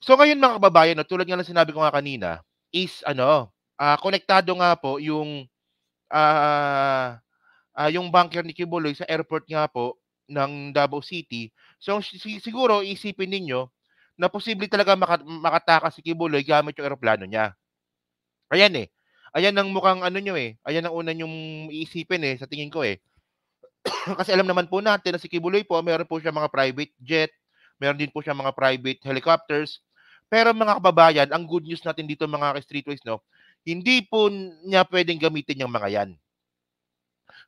So ngayon mga kababayan 'no, tulad nga ng sinabi ko nga kanina is ano, konektado nga po ah, yung bunker ni Kibuloy sa airport nga po ng Davao City. So siguro iisipin ninyo na posible talaga makatakas si Kibuloy gamit yung eroplano niya. Ayan, eh. Ayan ang mukhang ano niyo, eh, ayan ang una niyong iisipin, eh, sa tingin ko, eh. Kasi alam naman po natin na si Kibuloy po meron po siyang mga private jet, meron din po siyang mga private helicopters. Pero mga kababayan, ang good news natin dito mga ka-Streetwise 'no, hindi po niya puwedeng gamitin yang mga 'yan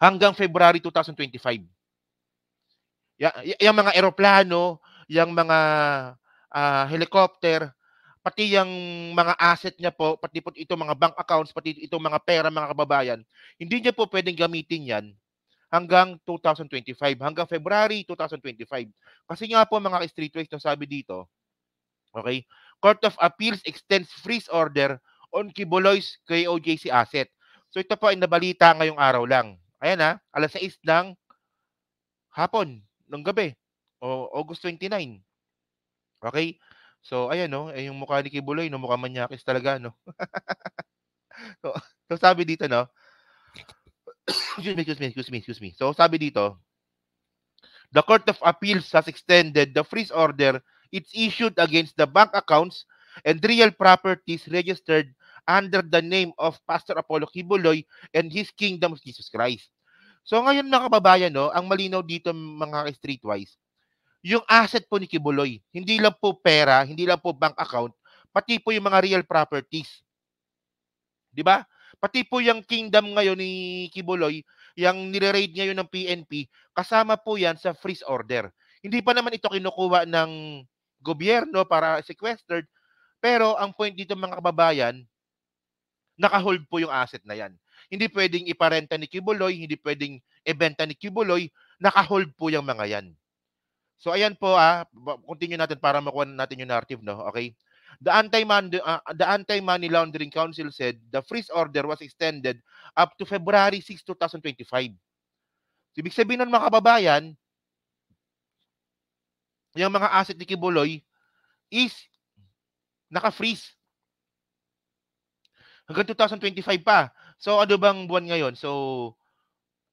hanggang February 2025. Yang mga eroplano, yang mga, helicopter, pati yang mga asset niya po, pati po itong mga bank accounts, pati itong mga pera mga kababayan, hindi niya po puwedeng gamitin 'yan hanggang 2025, hanggang February 2025. Kasi nga po mga ka-Streetwise 'no, sabi dito, okay, Court of Appeals extends freeze order on Kibuloy's KOJC asset. So ito po ay nabalita ngayong araw lang. Ayan, 6:00 ng hapon, ng gabi, o August 29. Okay. So ayan 'no, yung mukha ni Kibuloy 'no, mukhang manyakis talaga 'no. So so sabi dito 'no, excuse me. So sabi dito, the Court of Appeals has extended the freeze order it's issued against the bank accounts and real properties registered under the name of Pastor Apollo Kibuloy and His Kingdom of Jesus Christ. So ngayon mga kababayan 'no, ang malinaw dito mga streetwise, yung asset po ni Kibuloy, hindi lang po pera, hindi lang po bank account, pati po yung mga real properties, 'di ba? Pati po yung kingdom ngayon ni Kibuloy, yang nire-raid ngayon ng PNP, kasama po 'yan sa freeze order. Hindi pa naman ito kinukuha ng gobyerno para sequestered, pero ang point dito mga kababayan, naka-hold po yung asset na 'yan. Hindi puwedeng iparenta ni Kibuloy, hindi puwedeng ibenta ni Kibuloy, naka-hold po yung mga 'yan. So ayan po, continue natin para makuha natin yung narrative 'no, okay? The Anti-Money Council said the freeze order was extended up to February 6, 2025. Ibig sabihin nun mga kababayan, yung mga asset ni Kibuloy is naka-freeze hanggang 2025 pa. So ano bang buwan ngayon? So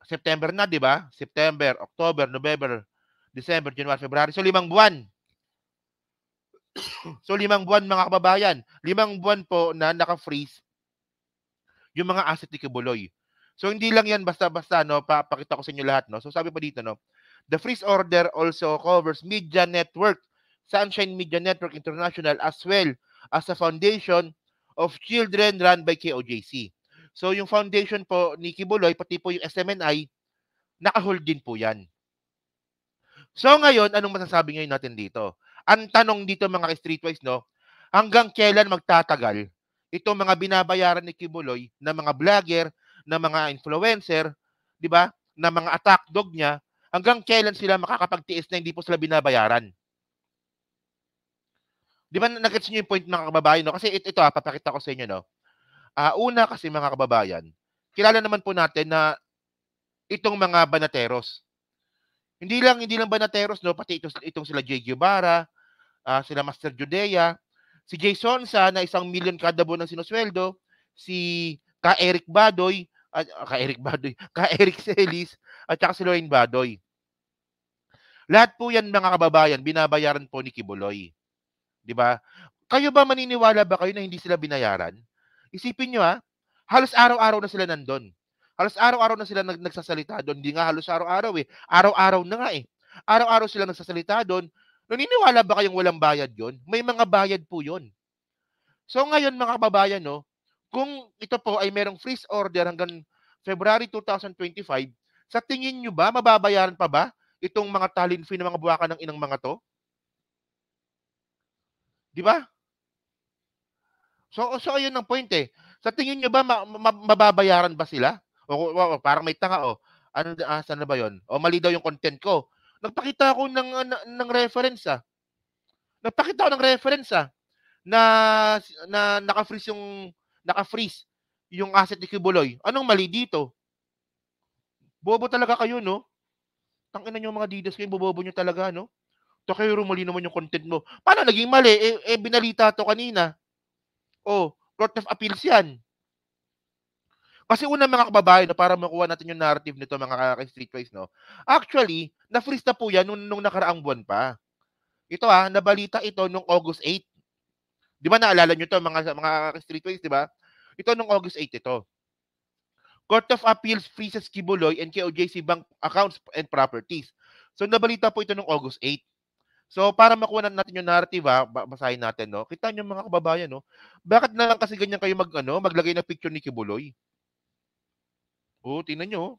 September na, 'di ba? September, October, November, December, January, February. So 5 buwan. So 5 buwan mga kababayan. 5 buwan po na naka-freeze yung mga asset ni Kibuloy. So hindi lang 'yan basta-basta 'no, papakita ko sa inyo lahat 'no. So sabi pa dito 'no, the freeze order also covers media network, Sunshine Media Network International, as well as a foundation of children run by KOJC. So yung foundation po ni Kibuloy, pati po yung SMNI, naka-hold din po 'yan. So ngayon, anong masasabi ngayon natin dito? Ang tanong dito mga streetwise 'no, hanggang kailan magtatagal itong mga binabayaran ni Kibuloy na mga vlogger, na mga influencer, 'di ba? Na mga attack dog niya, hanggang kailan sila makakapagtiis na hindi po sila binabayaran? 'Di ba na-gets niyo yung point mga kababayan 'no? Kasi ito, papakita ko sa inyo 'no. Una kasi mga kababayan, kilala naman po natin na itong mga banateros, hindi lang banateros 'no, pati itong sila Jay Guevara, sila Master Judea, si Jay Sonsa na 1,000,000 kada buwan ang sinusweldo, si Ka Eric Badoy, Ka Eric Badoy, Ka Eric Celis, at saka si Lorraine Badoy. Lahat po 'yan mga kababayan binabayaran po ni Kibuloy, 'di ba? Kayo ba, maniniwala ba kayo na hindi sila binayaran? Isipin niyo, halos araw-araw na sila nando'n. Halos araw-araw na sila nagsasalita do'n, hindi nga halos araw-araw, eh, araw-araw na nga, eh. Araw-araw sila nagsasalita do'n. Naniniwala ba kayong walang bayad 'yon? May mga bayad po 'yon. So ngayon mga kababayan 'no, kung ito po ay merong freeze order hanggang February 2025, sa tingin niyo ba mababayaran pa ba itong mga talent fee ng mga buwaka ng inang mga 'to, 'di ba? So ayun ang point, eh. Sa tingin niyo ba mababayaran ba sila? O parang may tanga, ano, saan na ba 'yun? Mali daw yung content ko. Nagpakita ako ng reference, Nagpakita ako ng reference, na naka-freeze yung asset ni Kibuloy. Anong mali dito? Bobo talaga kayo 'no? Tangina niyo mga leaders kayo, bobobo niyo talaga 'no? Takero, mali naman yung content mo. Paano naging mali? Binalita to kanina. Oh, Court of Appeals yan. Kasi una mga kababayan, no, para makuha natin yung narrative nito mga ka-streetwise, no? Actually, na-freeze na po yan nung nakaraang buwan pa. Ito nabalita ito nung August 8. Di ba naalala nyo to mga ka-streetwise, di ba? Ito nung August 8 ito. Court of Appeals freezes Kibuloy and KOJC bank accounts and properties. So nabalita po ito nung August 8. So para makuha natin yung narrative basahin natin, no. Kita niyo mga kababayan, no. Bakit na lang kasi ganyan kayo maglagay ng picture ni Kibuloy? Oh, tingnan niyo.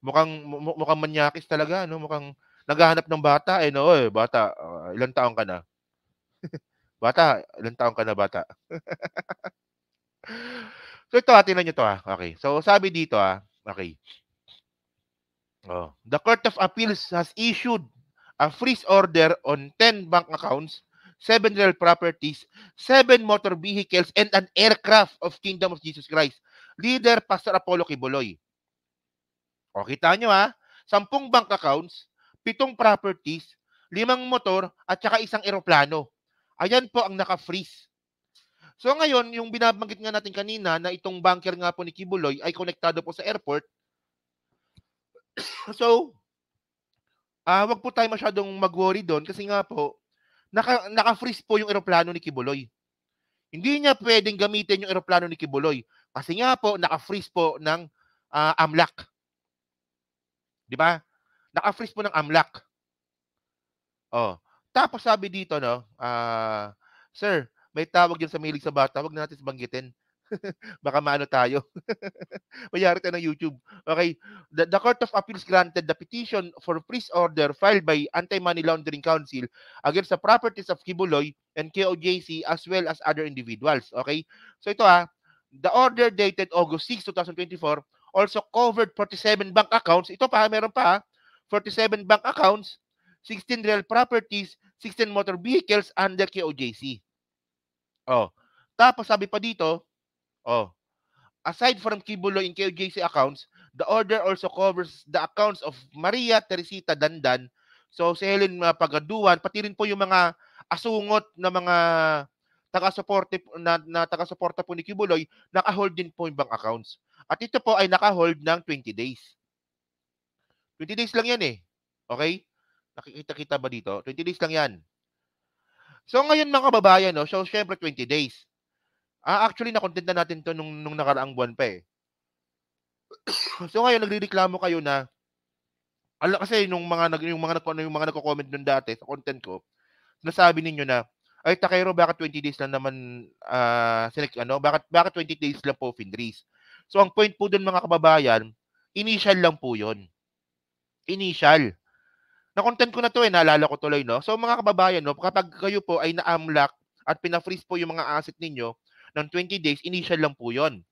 Mukhang manyakis talaga, no. Mukhang naghahanap ng bata no. Oy, bata, ilang taon ka na? Bata, ilang taon ka na, bata? So ito tingnan niyo to Okay. So sabi dito okay. Oh, the Court of Appeals has issued a freeze order on 10 bank accounts, 7 real properties, 7 motor vehicles, and an aircraft of Kingdom of Jesus Christ. Leader, Pastor Apollo Kibuloy. O, kita nyo 10 bank accounts, 7 properties, 5 motor, at saka 1 eroplano. Ayan po ang naka-freeze. So ngayon, yung binabanggit nga natin kanina na itong bunker nga po ni Kibuloy ay konektado po sa airport. So, wag po tayo masyadong mag-worry doon kasi nga po, naka-freeze po yung eroplano ni Kibuloy. Hindi niya pwedeng gamitin yung eroplano ni Kibuloy kasi nga po, naka-freeze po ng AMLAC. Di ba? Naka-freeze po ng AMLAC. Oh. Tapos sabi dito, no, sir, may tawag yan sa mahilig sa bata, wag na natin banggitin. Baka maano tayo. Mayari tayo ng YouTube. Okay. The Court of Appeals granted the petition for freeze order filed by Anti-Money Laundering Council against the properties of Kibuloy and KOJC as well as other individuals. Okay. So ito the order dated August 6, 2024 also covered 47 bank accounts. Ito meron pa 47 bank accounts, 16 real properties, 16 motor vehicles under KOJC. Oh. Tapos sabi pa dito, aside from Kibuloy and KOJC accounts, the order also covers the accounts of Maria Teresita Dandan, so si Helen Pagaduan, pati rin po yung mga asungot na mga taga-suporta po ni Kibuloy, naka-hold din po yung bank accounts. At ito po ay naka-hold ng 20 days. 20 days lang yan Okay? Nakikita-kita ba dito? 20 days lang yan. So ngayon mga kababayan, no, so syempre 20 days. Actually, na-content na natin to nung nakaraang buwan pa So ngayon, nagrereklamo kayo na, kasi yung mga nagko-comment doon dati sa content ko, nasabi ninyo na, ay Takero, bakit 20 days lang naman, bakit 20 days lang po finreeze? So ang point po doon mga kababayan, initial lang po yun. Initial. Na-content ko na to naalala ko tuloy, no? So mga kababayan, no, kapag kayo po ay na-amlock at pina-freeze po yung mga asset ninyo, ng 20 days, initial lang po yon.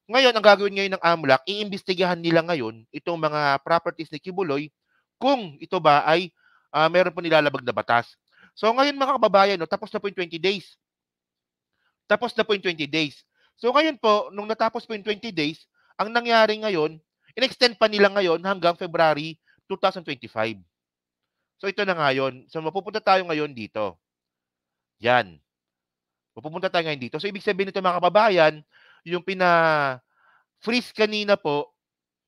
Ngayon, ang gagawin ngayon ng AMLAC, iimbestigahan nila ngayon itong mga properties ni Kibuloy kung ito ba ay meron po nilalabag na batas. So ngayon mga kababayan, no, tapos na po yung 20 days. Tapos na po yung 20 days. So ngayon po, nung natapos po yung 20 days, ang nangyari ngayon, in-extend pa nila ngayon hanggang February 2025. So ito na ngayon. So mapupunta tayo ngayon dito. Yan. Pupunta tayo ngayon dito. So, ibig sabihin nito mga kababayan, yung freeze kanina po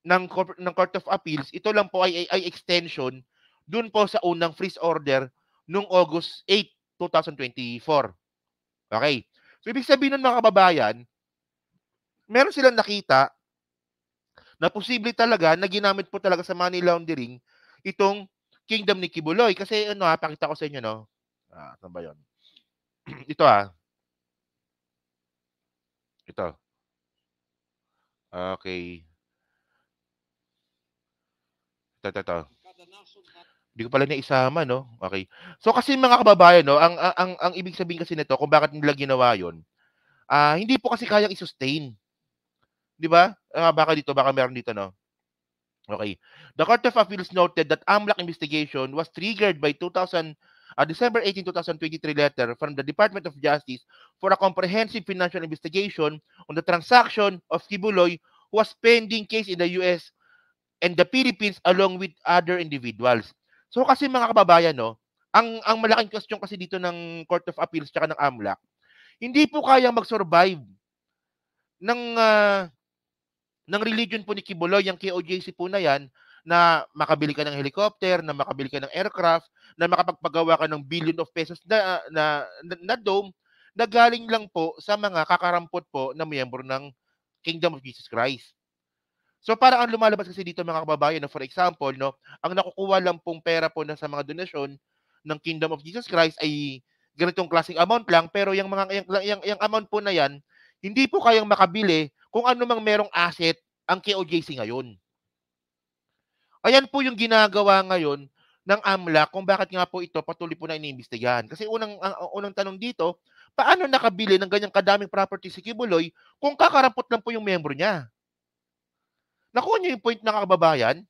ng Court of Appeals, ito lang po ay extension dun po sa unang freeze order nung August 8, 2024. Okay. So, ibig sabihin nun mga kababayan, meron silang nakita na posible talaga na ginamit po talaga sa money laundering itong Kingdom ni Kibuloy. Kasi pakita ko sa inyo, no? Ano ba yun? Ito Ito. Okay. Ito. Hindi ko pala naisama, no? Okay. So kasi mga kababayan, no, ang ibig sabihin kasi nito kung bakit nila ginawa 'yon, hindi po kasi kayang i-sustain. 'Di ba? Baka meron dito, no? Okay. The Court of Appeals noted that AMLAC investigation was triggered by December 18, 2023 letter from the Department of Justice for a comprehensive financial investigation on the transaction of Kibuloy who was pending case in the US and the Philippines along with other individuals. So kasi mga kababayan 'no, ang malaking question kasi dito ng Court of Appeals tsaka ng AMLAC, hindi po kayang mag-survive ng, ng religion po ni Kibuloy, yang KOJC po na 'yan, na makabili ka ng helicopter, na makabili ka ng aircraft, na makapagpagawa ka ng billion of pesos na dome, na galing lang po sa mga kakarampot po na miyembro ng Kingdom of Jesus Christ. So parang ang lumalabas kasi dito mga kababayan, no, for example, no, ang nakukuha lang pong pera po na sa mga donasyon ng Kingdom of Jesus Christ ay ganitong klaseng amount lang, pero yung amount po na yan, hindi po kayang makabili kung ano mang merong asset ang KOJC ngayon. Ayan po yung ginagawa ngayon ng AMLAC kung bakit nga po ito patuloy po na iniimbestigahan. Kasi unang tanong dito, paano nakabili ng ganyang kadaming property si Kibuloy kung kakarampot lang po yung miyembro niya? Nakuha niyo yung point ng kababayan?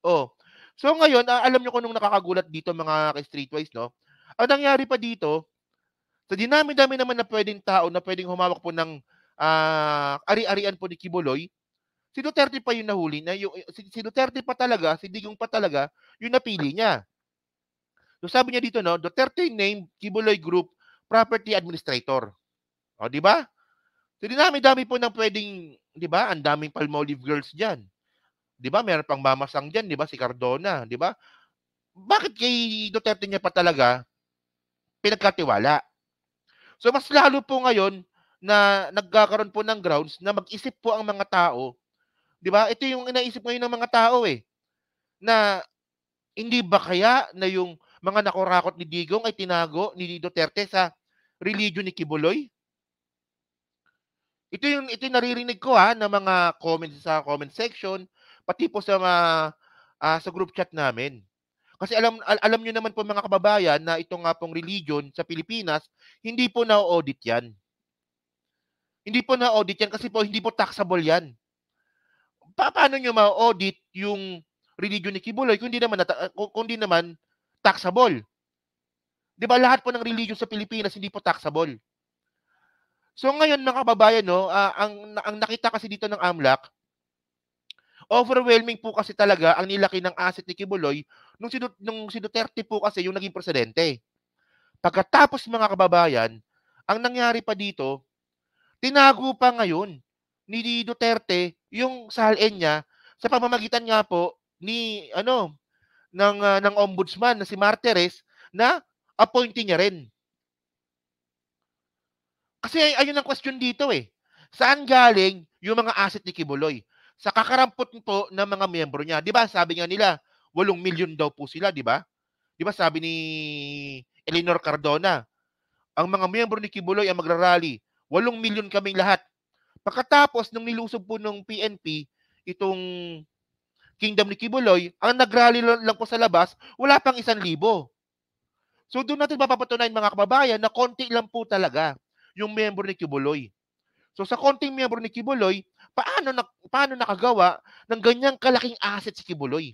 Oh. So ngayon, alam niyo kung anong nakakagulat dito mga ka-Streetwise 'no? Ang nangyari pa dito, sa dinami-dami naman na puwedeng tao na puwedeng humawak po ng, ari-arian po ni Kibuloy, si Duterte pa yung nahuli na si Duterte pa talaga, si Digong pa talaga yung napili niya. So sabi niya dito 'no, Duterte named Kibuloy Group Property Administrator. Oh, 'di ba? Sa dinami-dami po ng puwedeng 'di ba, ang daming Palmolive girls diyan. 'Di ba meron pang mamasang diyan 'di ba, si Cardona, 'di ba? Bakit kay Duterte niya pa talaga pinagkatiwala? So mas lalo po ngayon na nagkakaroon po ng grounds na mag-isip po ang mga tao, 'di ba? Ito yung inaisip ngayon ng mga tao eh, na hindi ba kaya na yung mga nakurakot ni Digong ay tinago ni Duterte sa religion ni Kibuloy? Ito yung naririnig ko na mga comments sa comment section, pati po sa group chat namin. Kasi alam niyo naman po mga kababayan na ito nga pong religion sa Pilipinas, hindi po na-o-audit 'yan. Hindi po na-audit 'yan kasi po hindi po taxable 'yan. Paano niyo ma-audit yung religion ni Kibuloy kung di naman taxable? 'Di ba lahat po ng religion sa Pilipinas hindi po taxable. So ngayon mga kababayan 'no, ang nakita kasi dito ng AMLAC, overwhelming po kasi talaga ang nilaki ng asset ni Kibuloy nung si Duterte po kasi yung naging presidente. Pagkatapos mga kababayan, ang nangyari pa dito, tinago pa ngayon ni Duterte yung salin niya sa pamamagitan nga po ni ng ombudsman na si Martires na appointee niya rin. Kasi ayun ang question dito eh. Saan galing yung mga asset ni Kibuloy? Sa kakarampot po ng mga miyembro niya. 'Di ba sabi nga nila, 8 milyon daw po sila, 'di ba? 'Di ba sabi ni Eleanor Cardona, ang mga miyembro ni Kibuloy ang magrarally, 8 milyon kaming lahat. Pagkatapos nung nilusob po nung PNP itong Kingdom ni Kibuloy, ang nagrally lang po sa labas, wala pang 1,000. So doon natin mapapatunayan mga kababayan na konti lang po talaga yung miyembro ni Kibuloy. So sa konting miyembro ni Kibuloy, paano nakagawa ng ganyang kalaking asset si Kibuloy?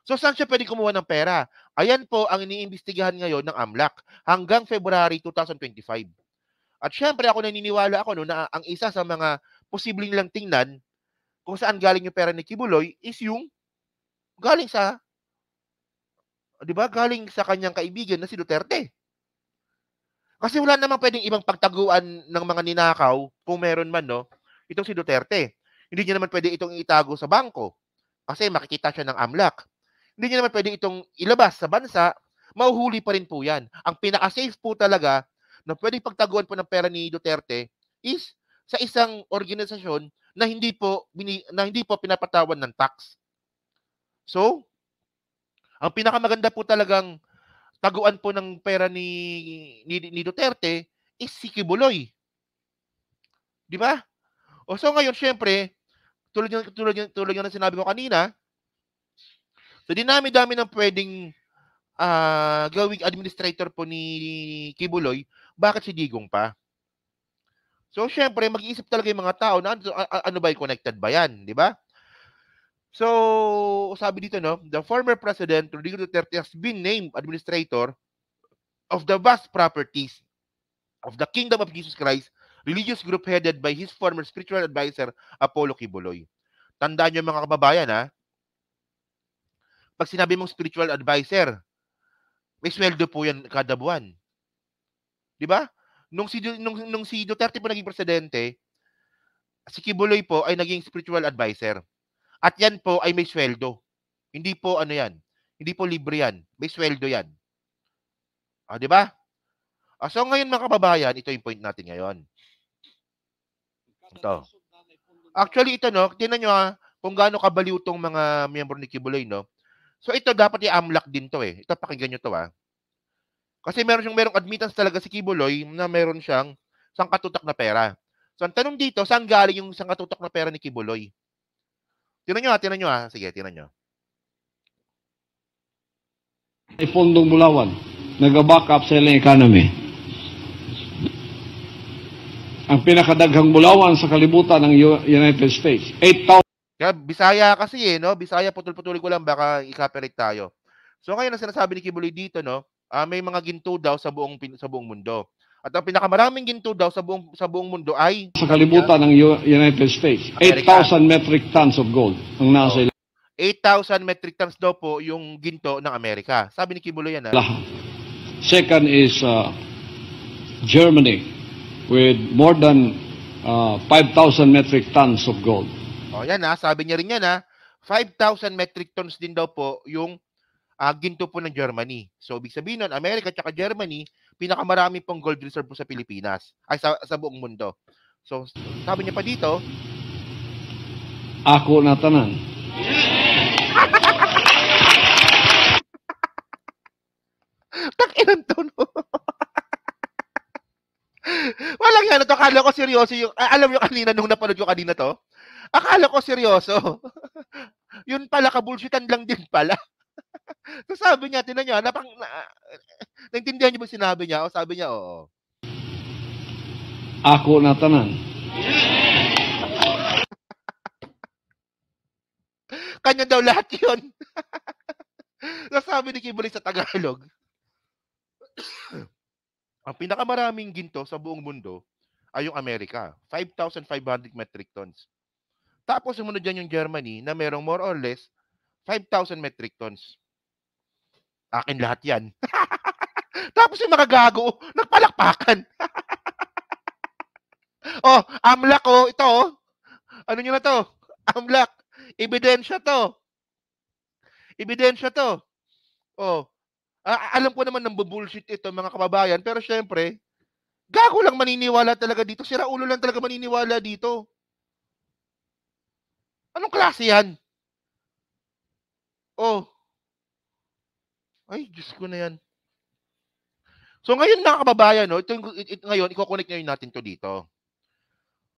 So saan siya pwedeng kumuha ng pera? Ayan po ang iniimbestigahan ngayon ng AMLAC hanggang February 2025. At syempre ako naniniwala ako no, na ang isa sa mga posibleng nilang tingnan kung saan galing yung pera ni Kibuloy is yung galing sa, 'di ba, galing sa kanyang kaibigan na si Duterte. Kasi wala namang pwedeng ibang pagtaguan ng mga ninakaw kung meron man 'no, itong si Duterte. Hindi niya naman pwede itong itago sa bangko kasi makikita siya ng AMLAC. Hindi niya naman pwede itong ilabas sa bansa, mahuhuli pa rin po 'yan. Ang pinaka-safe po talaga na pwedeng pagtaguan po ng pera ni Duterte is sa isang organisasyon na hindi po pinapatawan ng tax. So, ang pinakamaganda po talagang taguan po ng pera ni Duterte is si Kibuloy, 'di ba? O so ngayon siyempre, tulad ng sinabi ko kanina, sa dinami-dami ng puwedeng, gawing administrator po ni Kibuloy, bakit si Digong pa? So siyempre mag-iisip talaga yung mga tao na ano ba, connected ba 'yan, 'di ba? So, sabi dito 'no, the former President Rodrigo Duterte has been named administrator of the vast properties of the Kingdom of Jesus Christ religious group headed by his former spiritual advisor Apollo Kibuloy. Tandaan niyo mga kababayan Pag sinabi mong spiritual advisor, may sweldo po yan kada buwan. Di ba? Nung si Duterte po naging presidente, si Kibuloy po ay naging spiritual advisor. At yan po ay may sweldo. Hindi po ano yan. Hindi po libre yan. May sweldo yan. Di ba? So ngayon mga kababayan, ito yung point natin ngayon. Ito. Actually, ito, no, tingnan nyo kung gaano kabaliw tong mga miyembro ni Kibuloy, no. So ito, dapat i-amlak din to eh. Ito, pakinggan nyo to Kasi merong admittance talaga si Kibuloy na meron siyang sangkatutak na pera. So ang tanong dito, saan galing yung sangkatutak na pera ni Kibuloy? Tingnan nyo Sige, tingnan nyo. Pondong Bulawan, nag-back up sa ilang economy. Ang pinakadaghang Bulawan sa kalibutan ng United States. 8,000. Kaya Bisaya kasi no? Bisaya, putol-putuli ko lang, baka i-copyright tayo. So ngayon, ang sinasabi ni Kibuloy dito, no? May mga ginto daw sa buong mundo. At ang pinakamaraming ginto daw sa buong mundo ay sa kalibutan ng United States. 8,000 metric tons of gold ang nasa 8,000 metric tons daw po yung ginto ng Amerika. Sabi ni Kibuloy yan. Second is Germany with more than 5,000 metric tons of gold. Yan sabi niya rin yan 5,000 metric tons din daw po yung ginto po ng Germany. So, ibig sabihin nun, Amerika at Germany, pinakamarami pong gold reserve po sa Pilipinas. Ay, sa buong mundo. So, sabi niya pa dito, ako na tanan. Takinan to, no? Walang yan. Akala ko seryoso yung... alam nyo kanina, nung napanood ko kanina to, akala ko seryoso. Yun pala, kabulshitan lang din pala. So sabi niya, tinan nyo, naintindihan niyo ba sinabi niya? Sabi niya, oo. Ako na tanan. Kanya daw lahat yun. So sabi ni Kibuloy sa Tagalog, ang pinakamaraming ginto sa buong mundo ay yung Amerika. 5,500 metric tons. Tapos sumunod dyan yung Germany na merong more or less 5,000 metric tons. Akin lahat yan. Tapos yung mga gago, nagpalakpakan. Amlak ito Ano nyo na to? Amlak. Ebidensya to. Alam ko naman ng bullshit ito mga kababayan, pero syempre, gago lang maniniwala talaga dito. Sira ulo lang talaga maniniwala dito. Anong klase yan? Ay, Diyos ko na yan. So ngayon mga kababayan, ngayon, i-connect ngayon natin to dito.